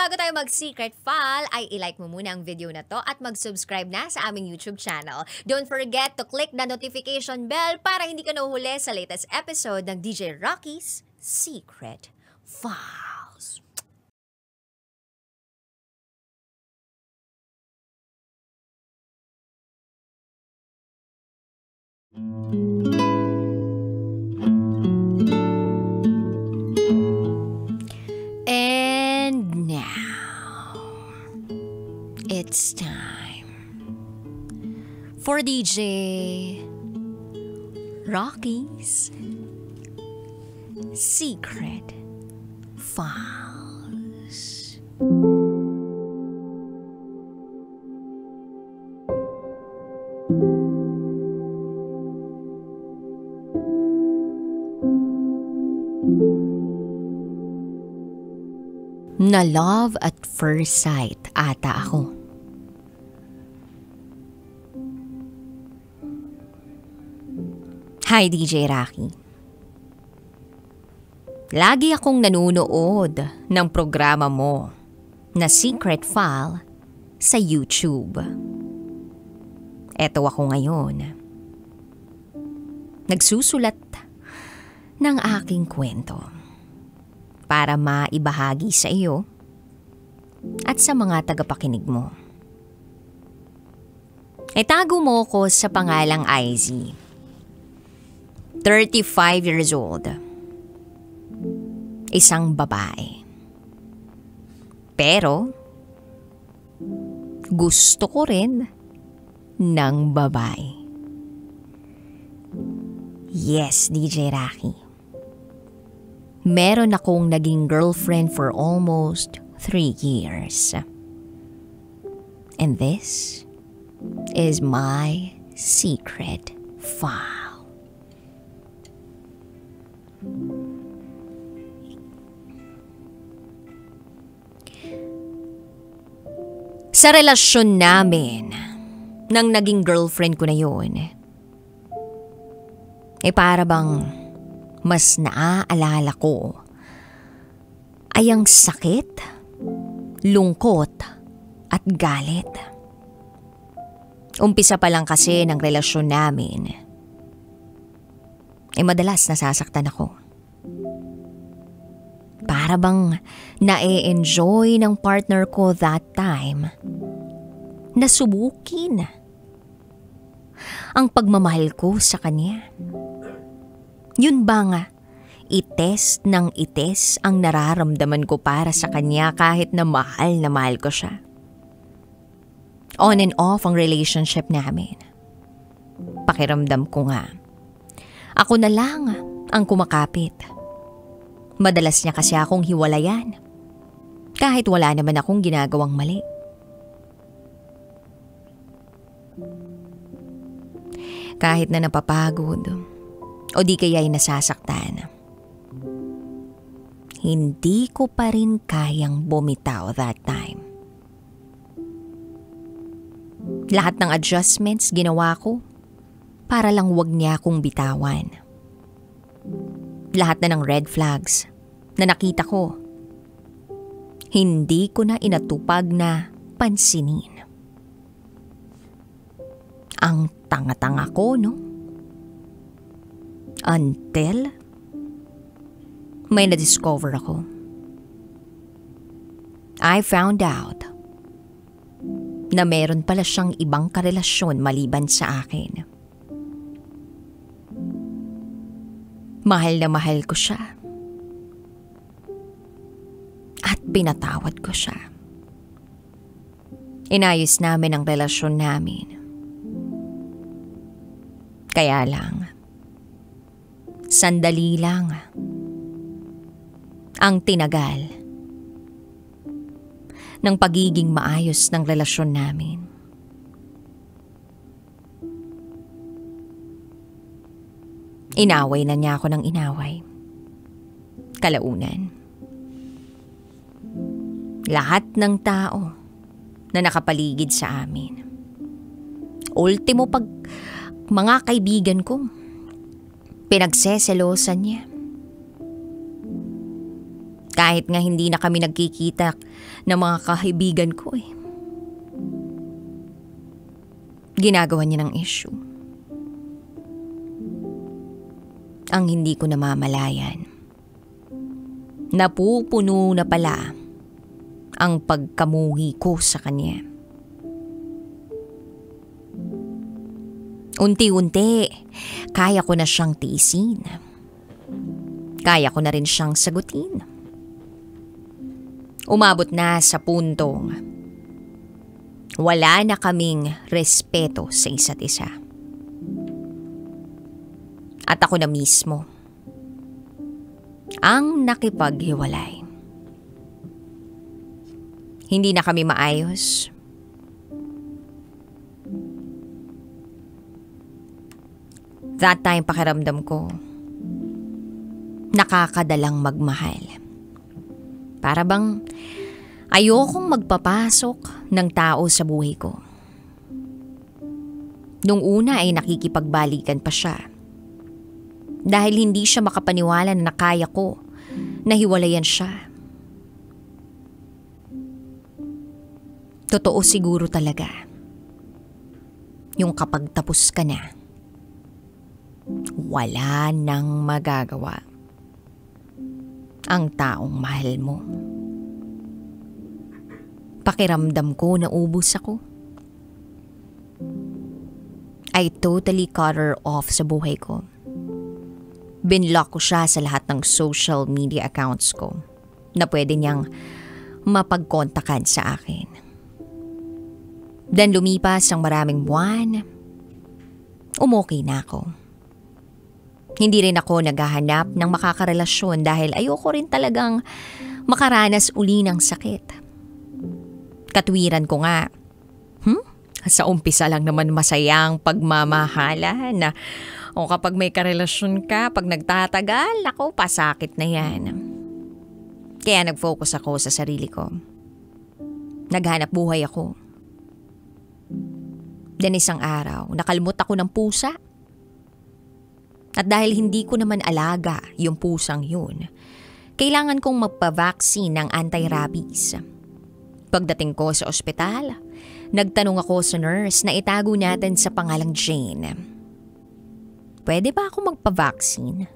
bago tayo mag-secret file, ay ilike mo muna ang video na to at mag-subscribe na sa aming YouTube channel. Don't forget to click the notification bell para hindi ka nahuhuli sa latest episode ng DJ Rocky's Secret Files. And now, it's time for DJ Rocky's Secret Files. Na love at first sight ata ako. Hi DJ Rocky. Lagi akong nanonood ng programa mo na Secret File sa YouTube. Eto ako ngayon. Nagsusulat ng aking kwento para maibahagi sa iyo at sa mga tagapakinig mo. Itago mo ko sa pangalang IZ. 35 years old. Isang babae. Pero, gusto ko rin ng babae. Yes, DJ Rocky. Meron akong naging girlfriend for almost 3 years. And this is my secret file. Sa relasyon namin ng naging girlfriend ko na yun, para bang mas naaalala ko ay ang sakit, lungkot at galit. Umpisa pa lang kasi ng relasyon namin, madalas nasasaktan ako. Para bang na-enjoy ng partner ko that time na subukin ang pagmamahal ko sa kanya. Yun ba nga, ites ng ites ang nararamdaman ko para sa kanya kahit na mahal ko siya. On and off ang relationship namin. Pakiramdam ko nga, ako na lang ang kumakapit. Madalas niya kasi akong hiwalayan, kahit wala naman akong ginagawang mali. Kahit na napapagod, o di kaya'y nasasaktan, hindi ko pa rin kayang bumitaw that time. Lahat ng adjustments ginawa ko para lang wag niya akong bitawan. Lahat na ng red flags na nakita ko, hindi ko na inatupag na pansinin. Ang tanga-tanga ko, no? Until may na-discover ako. I found out na meron pala siyang ibang karelasyon maliban sa akin. Mahal na mahal ko siya. At pinatawad ko siya. Inayos namin ang relasyon namin. Kaya lang, sandali lang ang tinagal ng pagiging maayos ng relasyon namin. Inaway na niya ako ng inaway. Kalaunan, lahat ng tao na nakapaligid sa amin, ultimo pag mga kaibigan ko, pinagseselosan niya. Kahit nga hindi na kami nagkikita ng mga kaibigan ko eh. Ginagawa niya ng issue. Ang hindi ko namamalayan. Napupuno na pala ang pagkamuhi ko sa kanya. Unti-unti, kaya ko na siyang tiisin. Kaya ko na rin siyang sagutin. Umabot na sa puntong wala na kaming respeto sa isa't isa. At ako na mismo ang nakipaghiwalay. Hindi na kami maayos. That time pakiramdam ko, nakakadalang magmahal. Para bang ayokong magpapasok ng tao sa buhay ko. Nung una ay nakikipagbalikan pa siya. Dahil hindi siya makapaniwala na kaya ko na hiwalayan siya. Totoo siguro talaga. Yung kapag tapos ka na, wala nang magagawa ang taong mahal mo. Pakiramdam ko na ubos ako. I totally cut her off sa buhay ko. Binlock ko siya sa lahat ng social media accounts ko na pwede niyang mapagkontakan sa akin. Then lumipas ang maraming buwan, umokay na ako. Hindi rin ako naghahanap ng makakarelasyon dahil ayoko rin talagang makaranas uli ng sakit. Katwiran ko nga, sa umpisa lang naman masayang pagmamahalan na o kapag may karelasyon ka, pag nagtatagal, ako, pasakit na yan. Kaya nag-focus ako sa sarili ko. Naghanap buhay ako. Then isang araw, nakalimot ako ng pusa. At dahil hindi ko naman alaga yung pusang yun, kailangan kong magpa-vaccine ng anti-rabies. Pagdating ko sa ospital, nagtanong ako sa nurse na itago natin sa pangalang Jane. Pwede ba ako magpa-vaccine?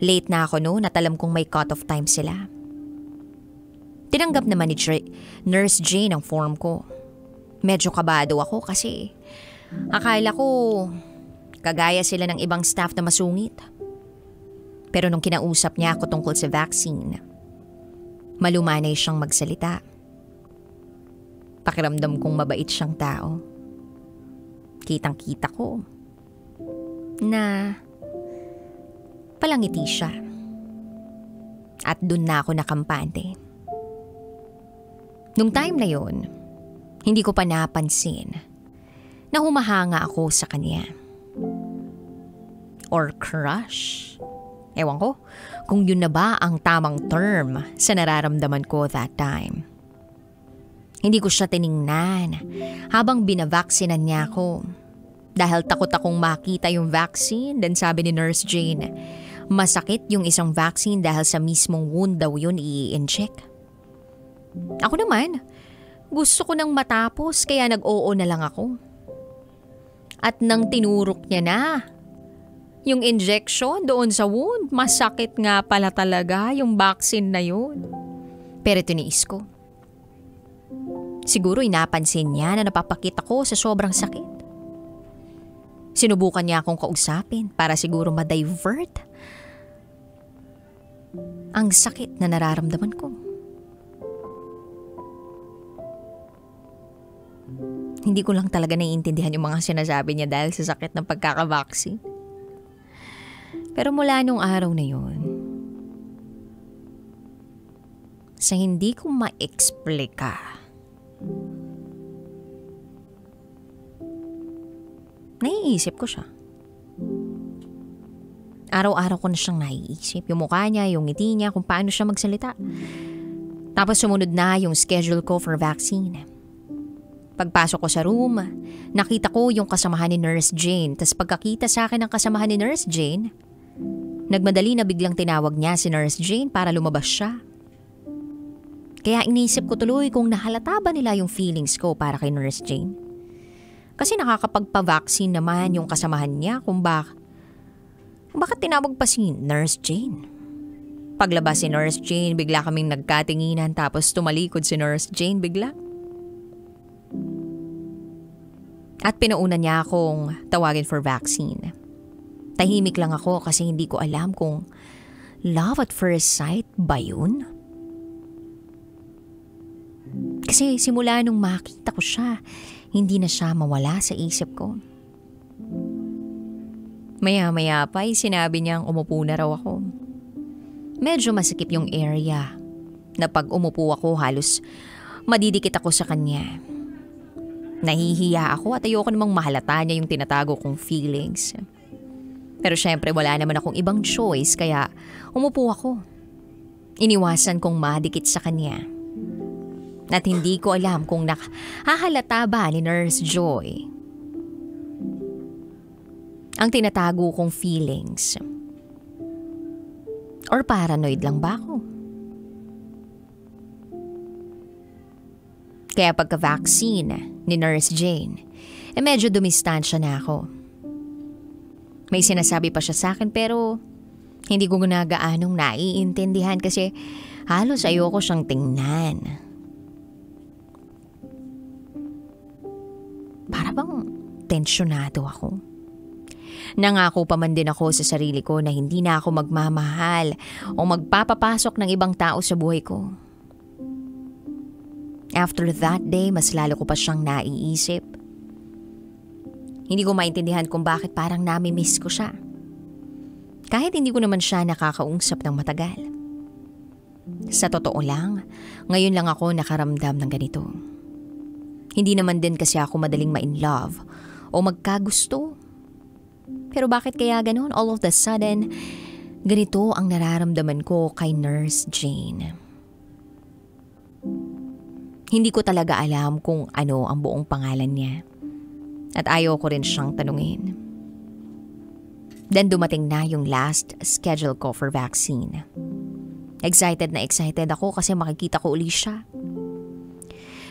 Late na ako noon at alam kong may cut-off time sila. Tinanggap naman ni Nurse Jane ang form ko. Medyo kabado ako kasi akala ko kagaya sila ng ibang staff na masungit. Pero nung kinausap niya ako tungkol sa vaccine, malumanay siyang magsalita. Pakiramdam kong mabait siyang tao. Kitang-kita ko na palangiti siya. At dun na ako nakampante. Nung time na yon, hindi ko pa napansin na humahanga ako sa kanya. Or crush. Ewan ko kung yun na ba ang tamang term sa nararamdaman ko that time. Hindi ko siya tiningnan habang binavaksinan niya ako. Dahil takot akong makita yung vaccine, then sabi ni Nurse Jane, masakit yung isang vaccine dahil sa mismong wound daw yun i-inject. Ako naman, gusto ko nang matapos kaya nag-oo na lang ako. At nang tinurok niya na yung injection doon sa wound, masakit nga pala talaga yung vaccine na yun. Pero tiniis ko. Siguro inapansin niya na napapakita ko sa sobrang sakit. Sinubukan niya akong kausapin para siguro ma-divert ang sakit na nararamdaman ko. Hindi ko lang talaga naiintindihan yung mga sinasabi niya dahil sa sakit ng pagkakavaccine. Pero mula nung araw na yun, sa hindi ko ma-explika, naiisip ko siya. Araw-araw ko na siyang naiisip. Yung mukha niya, yung ngiti niya, kung paano siya magsalita. Tapos sumunod na yung schedule ko for vaccine. Pagpasok ko sa room, nakita ko yung kasamahan ni Nurse Jane. Tapos pagkakita sa akin ng kasamahan ni Nurse Jane, Nagmadali na biglang tinawag niya si Nurse Jane para lumabas siya. Kaya inisip ko tuloy kung nahalata ba nila yung feelings ko para kay Nurse Jane. Kasi nakakapagpa-vaccine naman yung kasamahan niya kung bakit tinawag pa si Nurse Jane. Paglabas si Nurse Jane, bigla kaming nagkatinginan tapos tumalikod si Nurse Jane bigla. At pinaunan niya akong tawagin for vaccine. Tahimik lang ako kasi hindi ko alam kung love at first sight ba yun? Kasi simula nung makita ko siya, hindi na siya mawala sa isip ko. Maya-maya pa ay sinabi niyang umupo na raw ako. Medyo masikip yung area na pag umupo ako halos madidikit ako sa kanya. Nahihiya ako at ayoko namang mahalata niya yung tinatago kong feelings. Pero syempre wala naman akong ibang choice kaya umupo ako. Iniwasan kong madikit sa kanya. At hindi ko alam kung nakahalata ba ni Nurse Joy ang tinatago kong feelings. Or paranoid lang ba ako? Kaya pagka-vaccine ni Nurse Jane, medyo dumistansya na ako. May sinasabi pa siya sa akin pero hindi ko ginagaanong naiintindihan kasi halos ayoko siyang tingnan. Para bang tensyonado ako. Nangako pa man din ako sa sarili ko na hindi na ako magmamahal o magpapapasok ng ibang tao sa buhay ko. After that day, mas lalo ko pa siyang naiisip. Hindi ko maintindihan kung bakit parang nami-miss ko siya. Kahit hindi ko naman siya nakakausap ng matagal. Sa totoo lang, ngayon lang ako nakaramdam ng ganito. Hindi naman din kasi ako madaling ma-in love o magkagusto. Pero bakit kaya ganon? All of the sudden, ganito ang nararamdaman ko kay Nurse Jane. Hindi ko talaga alam kung ano ang buong pangalan niya. At ayaw ko rin siyang tanungin. Then dumating na yung last schedule ko for vaccine. Excited na excited ako kasi makikita ko uli siya.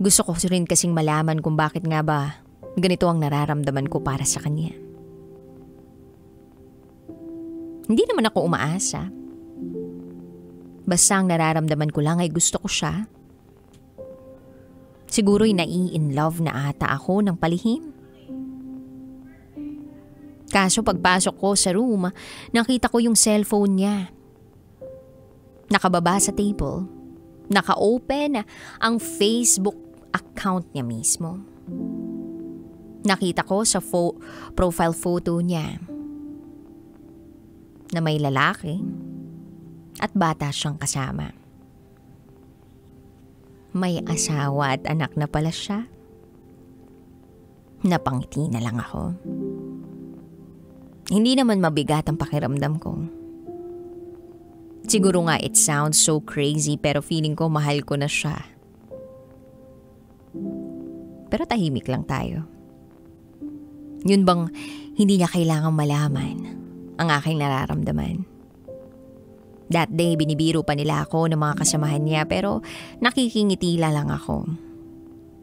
Gusto ko rin kasing malaman kung bakit nga ba ganito ang nararamdaman ko para sa kanya. Hindi naman ako umaasa. Basta ang nararamdaman ko lang ay gusto ko siya. Siguro'y nai-in love na ata ako ng palihim. Kaso pagpasok ko sa room, nakita ko yung cellphone niya. Nakababa sa table. Naka-open ang Facebook account niya mismo. Nakita ko sa profile photo niya na may lalaki at bata siyang kasama. May asawa at anak na pala siya. Napangiti na lang ako. Hindi naman mabigat ang pakiramdam ko. Siguro nga it sounds so crazy pero feeling ko mahal ko na siya. Pero tahimik lang tayo. Yun bang hindi niya kailangang malaman ang aking nararamdaman? That day binibiro pa nila ako ng mga kasamahan niya pero nakikingitila lang ako.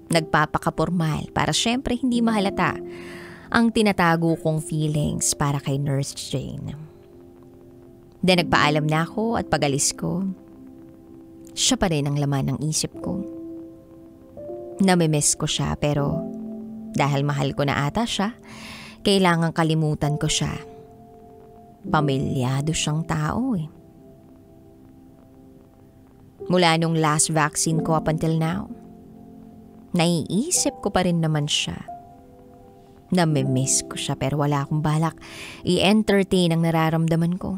Nagpapakapormal para syempre hindi mahalata ang tinatago kong feelings para kay Nurse Jane. Then nagpaalam na ako at pag-alis ko, siya pa rin ang laman ng isip ko. Namimiss ko siya pero dahil mahal ko na ata siya, kailangang kalimutan ko siya. Pamilyado siyang tao eh. Mula nung last vaccine ko up until now, naiisip ko pa rin naman siya. Namimiss ko siya pero wala akong balak i-entertain ang nararamdaman ko.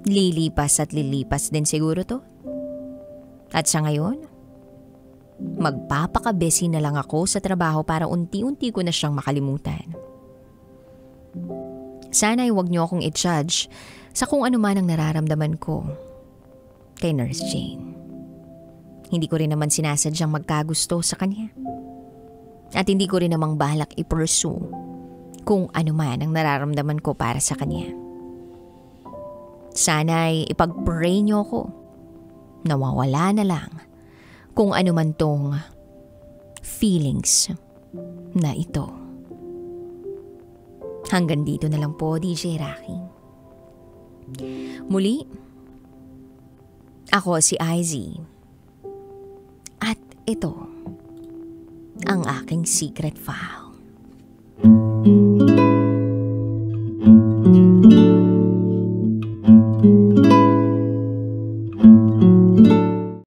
Lilipas at lilipas din siguro to. At sa ngayon, magpapaka-busy na lang ako sa trabaho para unti-unti ko na siyang makalimutan. Sana ay huwag niyo akong i-judge sa kung ano man ang nararamdaman ko kay Nurse Jane. Hindi ko rin naman sinasadyang magkagusto sa kanya. At hindi ko rin namang balak i-pursue kung ano man ang nararamdaman ko para sa kanya. Sana'y ipag-pray niyo ko. Nawawala na lang kung ano man tong feelings na ito. Hanggang dito na lang po, DJ Rocky. Muli, ako si Izzy. At ito ang aking secret file.